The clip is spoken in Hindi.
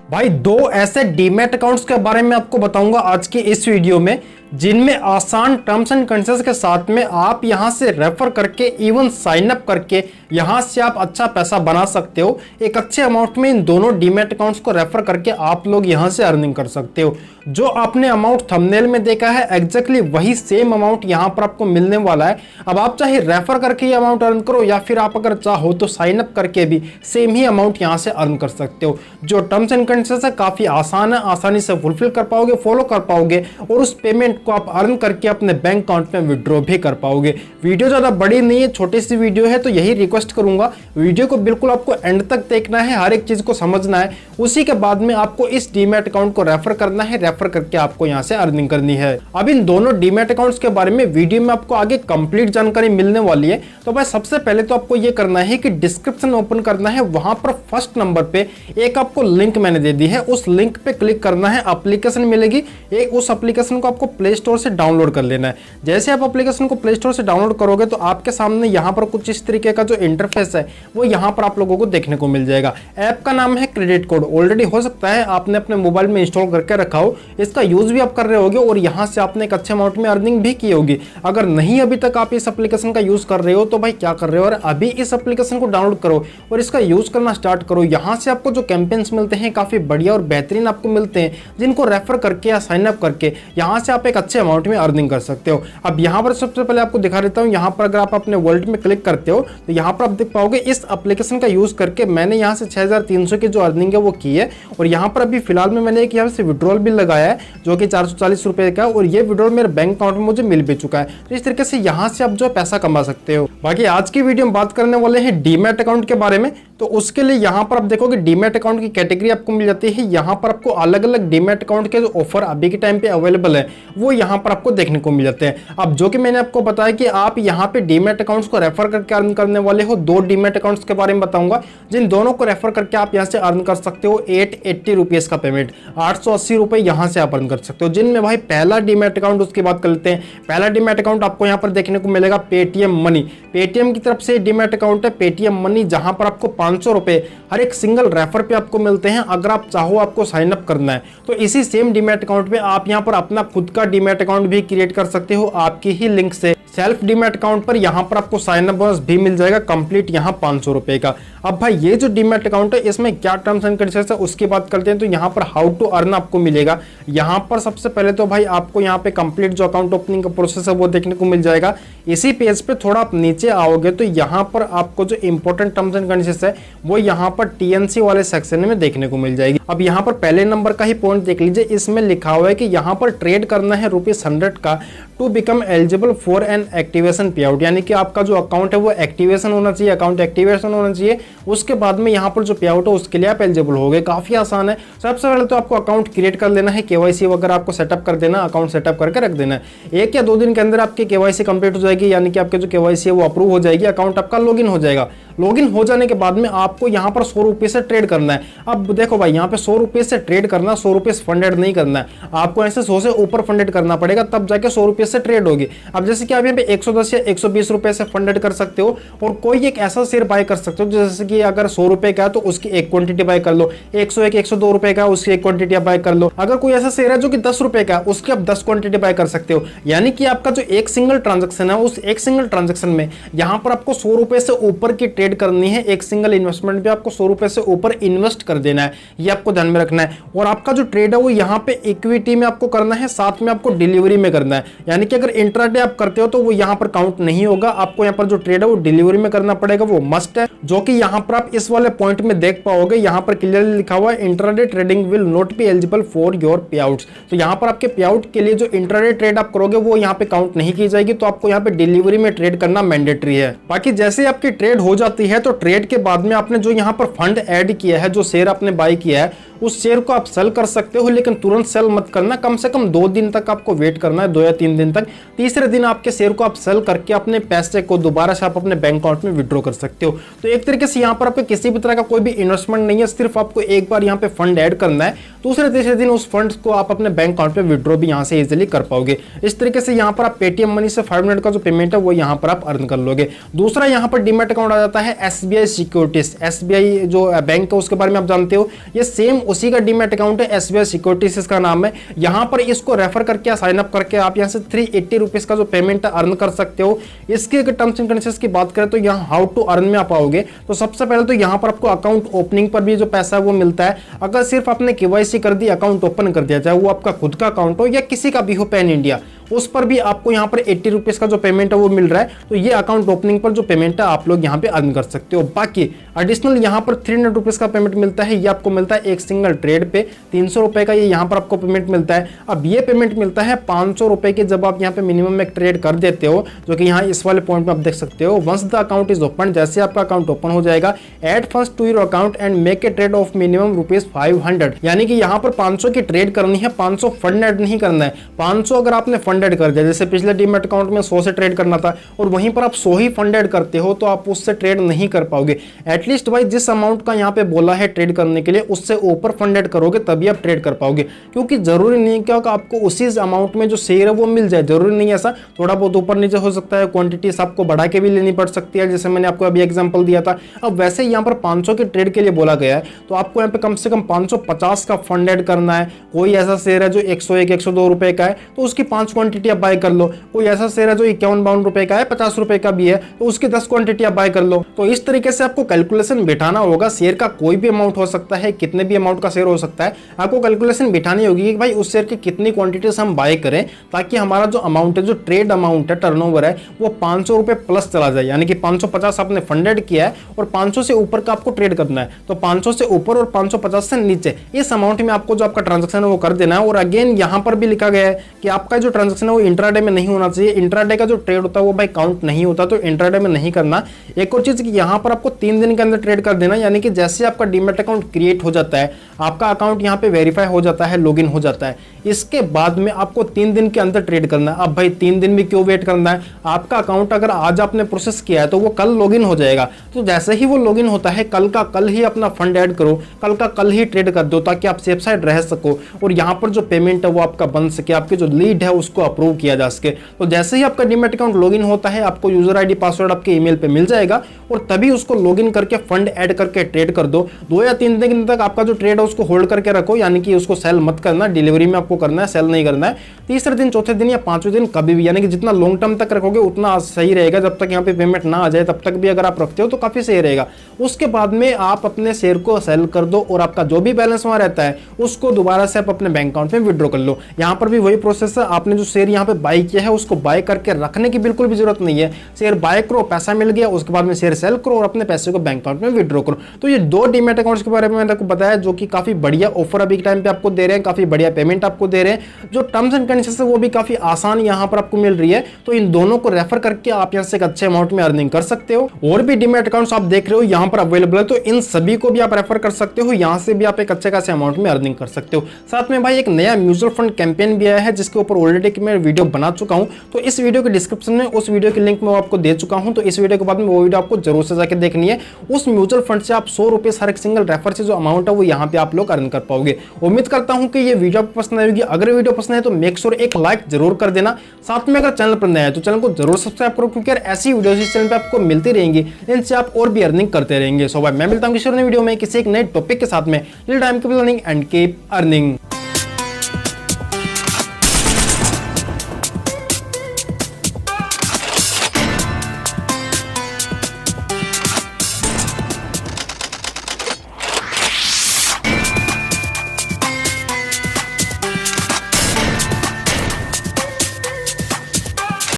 भाई दो ऐसे डीमैट अकाउंट्स के बारे में आपको बताऊंगा आज की इस वीडियो में, जिनमें आसान टर्म्स एंड कंडीशंस के साथ में आप यहां से रेफर करके इवन साइन अप करके यहां से आप अच्छा पैसा बना सकते हो। एक अच्छे अमाउंट में इन दोनों डीमैट अकाउंट्स को रेफर करके आप लोग यहां से अर्निंग कर सकते हो। जो आपने अमाउंट थंबनेल में देखा है एग्जैक्टली वही सेम अमाउंट यहां पर आपको मिलने वाला है। अब आप चाहे रेफर करके ये अमाउंट अर्न करो या फिर आप अगर चाहो तो साइन अप करके भी सेम ही अमाउंट यहां से अर्न कर सकते हो। जो टर्म्स एंड कंडीशंस है काफी आसान है, आसानी से फुलफिल कर पाओगे, फॉलो कर पाओगे और उस पेमेंट को आप अर्न करके अपने बैंक अकाउंट में विड्रॉ भी कर पाओगे। वीडियो ज्यादा बड़ी नहीं है, छोटी सी वीडियो है, तो यही रिक्वेस्ट करूंगा वीडियो को बिल्कुल आपको एंड तक देखना है, हर एक चीज को समझना है। उसी के बाद में आपको इस डीमैट अकाउंट को रेफर करना है, रेफर करके आपको यहां से अर्निंग करनी है। अब इन दोनों डीमैट अकाउंट्स के बारे में वीडियो में आपको आगे कंप्लीट जानकारी मिलने वाली है। तो भाई सबसे पहले तो आपको यह करना है कि डिस्क्रिप्शन ओपन करना है, वहां पर फर्स्ट नंबर पे एक आपको लिंक मैंने दे दी है, उस लिंक पे क्लिक करना है, एप्लीकेशन मिलेगी एक, उस एप्लीकेशन को आपको प्ले स्टोर से डाउनलोड कर लेना है। जैसे आप एप्लीकेशन को प्ले स्टोर से डाउनलोड करोगे तो आपके सामने यहां पर कुछ इस तरीके का जो इंटरफेस है वो यहां पर आप लोगों को देखने को मिल जाएगा। ऐप का नाम है क्रेडिट कोड। ऑलरेडी हो सकता है आपने अपने मोबाइल में इंस्टॉल करके रखा हो, इसका यूज भी आप कर रहे होगे और यहां से आपने एक अच्छे अमाउंट में अर्निंग भी की होगी। अगर नहीं अभी तक आप इस एप्लीकेशन का यूज कर रहे हो तो भाई क्या कर रहे हो, और अभी इस एप्लीकेशन को डाउनलोड करो और इसका यूज करना स्टार्ट करो। यहां से आपको जो कैंपेन्स मिलते हैं काफी बढ़िया और बेहतरीन आपको मिलते हैं, जिनको रेफर करके या साइन अप करके यहां से आप एक अच्छे अमाउंट में अर्निंग कर सकते हो। अब यहां पर सबसे पहले आपको दिखा देता हूं, यहां पर अगर आप अपने वॉलेट में क्लिक करते हो तो यहां पर आप देख पाओगे इस एप्लीकेशन का यूज करके मैंने यहां से 6300 की जो अर्निंग है वो की है। और यहां पर अभी फिलहाल में मैंने एक यहां से विड्रॉल भी लगाया है जो कि 440 रुपए का, और ये विड्रॉल मेरे बैंक अकाउंट में मुझे मिल भी चुका है। तो इस तरीके से यहां से आप जो पैसा कमा सकते हो। बाकी आज की वीडियो में बात करने वाले हैं डीमैट अकाउंट के बारे में। तो उसके लिए यहां पर आप देखोगे डीमैट अकाउंट की कैटेगरी आपको मिल जाती है। यहां पर आपको अलग अलग डीमैट अकाउंट के जो ऑफर अभी के टाइम पे अवेलेबल है वो यहां पर आपको देखने को मिल जाते हैं। अब जो कि मैंने आपको बताया कि आप यहां पे डीमैट अकाउंट्स को रेफर करके अर्न करने वाले हो। दो डीमैट अकाउंट्स के बारे में बताऊंगा जिन दोनों को रेफर करके आप यहां से अर्न कर सकते हो 880 रुपीज का पेमेंट, 880 रुपए यहां से आप अर्न कर सकते हो। जिनमें भाई पहला डीमैट अकाउंट, उसकी बात कर लेते हैं। पहला डीमैट अकाउंट आपको यहां पर देखने को मिलेगा पेटीएम मनी। पेटीएम की तरफ से डीमैट अकाउंट है पेटीएम मनी, जहां पर आपको 500 रुपए हर एक सिंगल रेफर पे आपको मिलते हैं। अगर आप चाहो आपको साइन अप करना है तो इसी सेम डीमैट अकाउंट में आप यहां पर अपना खुद का डीमैट अकाउंट भी क्रिएट कर सकते हो आपकी ही लिंक से। सेल्फ डीमैट अकाउंट पर यहां पर आपको साइन अप बोनस भी मिल जाएगा कंप्लीट यहां 500 रुपए का। अब भाई ये जो डीमैट अकाउंट है इसमें क्या टर्म्स एंड कंडीशंस है उसकी बात करते हैं। तो यहां पर हाउ टू अर्न आपको मिलेगा। यहां पर सबसे पहले तो भाई आपको यहां पे कंप्लीट जो अकाउंट ओपनिंग का प्रोसेस है वो देखने को मिल जाएगा। इसी पेज पे थोड़ा आप नीचे आओगे तो यहां पर आपको जो इंपॉर्टेंट टर्म्स एंड कंडीशंस है वो यहां पर टीएनसी वाले सेक्शन में देखने को मिल जाएगी। अब यहां पर पहले नंबर का ही पॉइंट देख लीजिए, इसमें लिखा हुआ है कि यहां पर ट्रेड करना है ₹100 का to become eligible for an activation payout, यानी कि आपका जो अकाउंट है वो एक्टिवेशन होना चाहिए, अकाउंट एक्टिवेशन होना चाहिए। उसके बाद में यहाँ पर जो पे आउट है उसके लिए आप एलिजिबल हो गए। काफी आसान है। सबसे पहले तो आपको अकाउंट क्रिएट कर लेना है, केवाईसी वगैरह आपको सेटअप कर देना, अकाउंट सेटअप करके रख देना है। 1 या 2 दिन के अंदर आपकी केवाईसी कंप्लीट हो जाएगी, यानी कि आपके जो केवाईसी है वो अप्रूव हो जाएगी, अकाउंट आपका लॉगिन हो जाएगा। लॉगिन हो जाने के बाद में आपको यहाँ पर 100 रुपये से ट्रेड करना है। अब देखो भाई यहाँ पे 100 रुपये से ट्रेड करना, 100 रुपये फंडेड नहीं करना है, आपको ऐसे 100 से ऊपर फंडेड करना पड़ेगा तब जाके 100 रुपये से ट्रेड होगी। अब जैसे कि आप यहाँ पे 110 या 120 रुपए से फंडेड कर सकते हो और कोई एक ऐसा शेयर बाय कर सकते हो जैसे कि अगर 100 रुपए का है तो उसकी एक क्वांटिटी बाय कर लो, 101 102 रुपए का उसकी एक क्वांटिटी आप बाय कर लो। अगर कोई ऐसा शेयर है जो कि 10 रुपए का है उसकी आप 10 क्वांटिटी बाय कर सकते हो। यानी कि आपका जो एक सिंगल ट्रांजेक्शन है उस एक सिंगल ट्रांजेक्शन में यहाँ पर आपको 100 रुपए से ऊपर की ट्रेड करनी है। एक सिंगल इन्वेस्टमेंट पे आपको 100 रुपए से ऊपर इन्वेस्ट कर देना है, ये आपको ध्यान में रखना है। और आपका जो ट्रेड है वो यहाँ पे इक्विटी में आपको करना है, साथ में आपको डिलीवरी में करना है। यानी कि अगर इंट्राडे आप करते हो तो वो यहाँ पर काउंट नहीं होगा, आपको यहाँ पर जो ट्रेड है वो डिलीवरी में करना पड़ेगा, वो मस्ट है। जो कि यहाँ पर आप इस वाले पॉइंट में देख पाओगे, यहाँ पर क्लियरली लिखा हुआ है intraday trading will not be eligible for your पे आउट्स। तो यहाँ पर आपके पे आउट के लिए जो इंट्राडे ट्रेड आप करोगे वो यहाँ पे काउंट नहीं की जाएगी, तो आपको यहाँ पे डिलीवरी में ट्रेड करना मैंडेटरी है। बाकी जैसे आपकी ट्रेड हो जाती है तो ट्रेड के बाद में आपने जो यहाँ पर फंड ऐड किया है, जो शेयर आपने बाय किया है उस शेयर को आप सेल कर सकते हो, लेकिन तुरंत सेल मत करना, कम से कम 2 दिन तक आपको वेट करना है, 2 या 3 दिन तक। तीसरे दिन आपके शेयर को आप सेल करके अपने पैसे को दोबारा से आप अपने बैंक अकाउंट में विड्रॉ कर सकते हो। तो एक तरीके से यहाँ पर आपके किसी भी तरह का कोई भी इन्वेस्टमेंट नहीं है, सिर्फ आपको एक बार यहाँ पे फंड ऐड करना है, दूसरे तीसरे दिन उस फंड को आप अपने बैंक अकाउंट में विड्रॉ भी यहाँ से इजिली कर पाओगे। इस तरीके से यहाँ पर आप पेटीएम मनी से 5 मिनट का जो पेमेंट है वो यहाँ पर आप अर्न कर लोगे। दूसरा यहाँ पर डीमैट अकाउंट आ जाता है एसबीआई सिक्योरिटीज। एसबीआई जो बैंक है उसके बारे में आप जानते हो, ये सेम उसी का डीमैट अकाउंट है, SBI सिक्योरिटीज इसका नाम है। यहाँ पर इसको रेफर करके साइन अप करके आप यहाँ से 380 रुपीज का जो पेमेंट अर्न कर सकते हो। इसकी अगर टर्म्स एंड कंडीशंस की बात करें तो यहाँ हाउ टू अर्न में आप आओगे तो सबसे पहले तो यहाँ पर आपको अकाउंट ओपनिंग पर भी जो पैसा है वो मिलता है। अगर सिर्फ आपने KYC कर दी, अकाउंट ओपन कर दिया, चाहे वो आपका खुद का अकाउंट हो या किसी का भी हो पैन इंडिया, उस पर भी आपको यहाँ पर 80 रुपीज का जो पेमेंट है वो मिल रहा है। तो ये अकाउंट ओपनिंग पर जो पेमेंट है आप लोग यहाँ पे अर्न कर सकते हो। बाकी एडिशनल यहाँ पर 300 रुपीज का पेमेंट मिलता है, ये आपको मिलता है एक सिंगल ट्रेड पे। 300 रुपए का ये यहाँ पर आपको पेमेंट मिलता है। अब ये पेमेंट मिलता है 500 रुपए के जब आप यहाँ पे मिनिमम एक ट्रेड कर देते हो, जो कि यहाँ इस वाले पॉइंट में आप देख सकते हो। Once the account is open, जैसे आपका अकाउंट ओपन हो जाएगा, add funds to your account and make a trade of minimum ₹500, यानी कि यहाँ पर 500 की ट्रेड करनी है, 500 फंड ऐड नहीं करना है। 500 अगर आपने फंड ऐड कर दिया, जैसे पिछले डीमैट अकाउंट में 100 से ट्रेड करना था और वहीं पर आप 100 ही फंड ऐड करते हो तो आप उससे ट्रेड नहीं कर पाओगे। एटलीस्ट भाई जिस अमाउंट का यहाँ पे बोला है ट्रेड करने के लिए, उससे ऊपर फंड ऐड करोगे तभी आप ट्रेड कर पाओगे। क्योंकि जरूरी नहीं क्या आपको उसी अमाउंट में जो शेयर है वो मिल जाए, जरूरी नहीं ऐसा, थोड़ा बहुत ऊपर नीचे हो सकता है। क्वांटिटी आपको बढ़ा के भी लेनी पड़ सकती है, जैसे मैंने आपको अभी एग्जांपल दिया था। अब वैसे यहाँ पर 500 के ट्रेड के लिए बोला गया है तो आपको यहाँ पे कम से कम 550 का फंड ऐड करना है। कोई ऐसा शेयर है जो 101 102 रुपए का है तो उसकी 5 क्वांटिटी आप बाय कर लो। कोई ऐसा शेयर है जो 51-52 रुपए का है, 50 रुपए का भी है, तो उसकी 10 क्वांटिटी आप बाय कर लो। तो इस तरीके से आपको कैलकुलेशन बिठाना होगा। शेयर का कोई भी अमाउंट हो सकता है, कितने भी अमाउंट का शेयर हो सकता है, आपको कैलकुलेशन बिठानी होगी कि भाई उस शेयर की कितनी क्वांटिटी हम बाय करें ताकि हमारा जो अमाउंट है, जो ट्रेड अमाउंट है, टर्नओवर है, वो 500 रुपए प्लस चला जाए। यानी कि 550 आपने फंडेड किया है और 500 से ऊपर का आपको ट्रेड करना है, तो 500 से ऊपर और 550 से नीचे इस अमाउंट में आपको जो आपका ट्रांजेक्शन है वो कर देना है। और अगेन यहाँ पर भी लिखा गया है कि आपका जो ट्रांजेक्शन है वो इंट्राडे में नहीं होना चाहिए। इंट्राडे का जो ट्रेड होता है वो भाई काउंट नहीं होता, तो इंट्राडे में नहीं करना। एक और चीज कि यहाँ पर आपको 3 दिन के अंदर ट्रेड कर देना, यानी कि जैसे आपका डीमैट अकाउंट क्रिएट हो जाता है, आपका अकाउंट यहाँ पे वेरीफाई हो जाता है, लॉगिन हो जाता है, इसके बाद में आपको 3 दिन के अंदर ट्रेड करना है। अब भाई 3 दिन भी क्यों वेट करना है? आपका अकाउंट अगर आज आपने प्रोसेस किया है तो वो कल लॉगिन हो जाएगा। तो जैसे ही वो लॉगिन होता है, कल का कल ही अपना फंड ऐड करो, कल का कल ही ट्रेड कर दो ताकि आप सेफ साइड रह सको और यहाँ पर जो पेमेंट है वो आपका बन सके, आपके जो लीड है उसको अप्रूव किया जा सके। तो जैसे ही आपका डीमैट अकाउंट लॉगिन होता है, आपको यूजर आईडी पासवर्ड आपके ईमेल पे मिल जाएगा और तभी उसको लॉगिन करके फंड ऐड करके ट्रेड कर दो। 2 या 3 दिन तक आपका जो ट्रेड है उसको होल्ड करके रखो, यानी कि उसको सेल मत करना, डिलीवरी में आपको करना है, सेल नहीं करना है। तीसरे दिन, चौथे दिन या 5वें दिन कभी भी, यानी कि जितना लॉन्ग टर्म तक रखोगे उतना सही रहेगा। जब तक यहाँ पे पेमेंट ना आ जाए तब तक भी अगर आप रखते हो तो काफी सही रहेगा। उसके बाद में आप अपने शेयर को सेल कर दो और आपका जो भी बैलेंस वहां रहता है उसको दोबारा से आप अपने बैंक अकाउंट में विड्रॉ कर लो। यहाँ पर भी वही प्रोसेस है, आपने जो शेयर यहाँ पे बाय किया है उसको बाय करके रखने की बिल्कुल भी जरूरत नहीं है। शेयर बाय करो, पैसा मिल गया, उसके बाद में शेयर सेल करो और अपने पैसे को बैंक अकाउंट में विड्रॉ करो। तो ये 2 डीमैट अकाउंट्स के बारे में मैंने आपको बताया जो कि काफी बढ़िया ऑफर अभी के टाइम पे आपको दे रहे हैं, काफी बढ़िया पेमेंट आपको दे रहे हैं। जो टर्म्स एंड कंडीशंस है वो भी काफी आसान यहाँ पर आपको मिल रही है। तो इन दोनों को रेफर करके आप यहाँ से एक अच्छे अमाउंट में अर्निंग कर सकते हो। और भी डीमैट अकाउंट्स आप देख रहे हो यहाँ पर अवेलेबल है, तो इन सभी को भी आप रेफर कर सकते हो। यहाँ से भी आप एक अच्छे खासे अमाउंट में अर्निंग कर सकते हो। साथ में भाई एक नया म्यूचुअल फंड कैंपेन भी आया है जिसके ऊपर ऑलरेडी मैं वीडियो बना चुका हूँ, तो इस वीडियो के डिस्क्रिप्शन में उस वीडियो की लिंक मैं आपको दे चुका हूँ। तो इस वीडियो के बाद में वो वीडियो आपको जरूर से जाकर देखनी है। उस म्यूचुअल फंड से आप 100 रुपए हर एक सिंगल रेफर से जो अमाउंट है वो यहाँ पे आप लोग अर्न कर पाओगे। उम्मीद करता हूँ कि ये वीडियो आपको पसंद आएगी। अगर वीडियो पसंद है तो मेक श्योर एक लाइक जरूर कर देना। साथ में अगर चैनल पर नया है तो चैनल को जरूर सब्सक्राइब करो, क्योंकि यार ऐसी वीडियोस इस चैनल पे आपको मिलती रहेंगी, इनसे आप और भी अर्निंग करते रहेंगे। सो भाई मैं मिलता हूँ किसी नई वीडियो में किसी एक नए टॉपिक के साथ में। Till time keep learning and keep earning.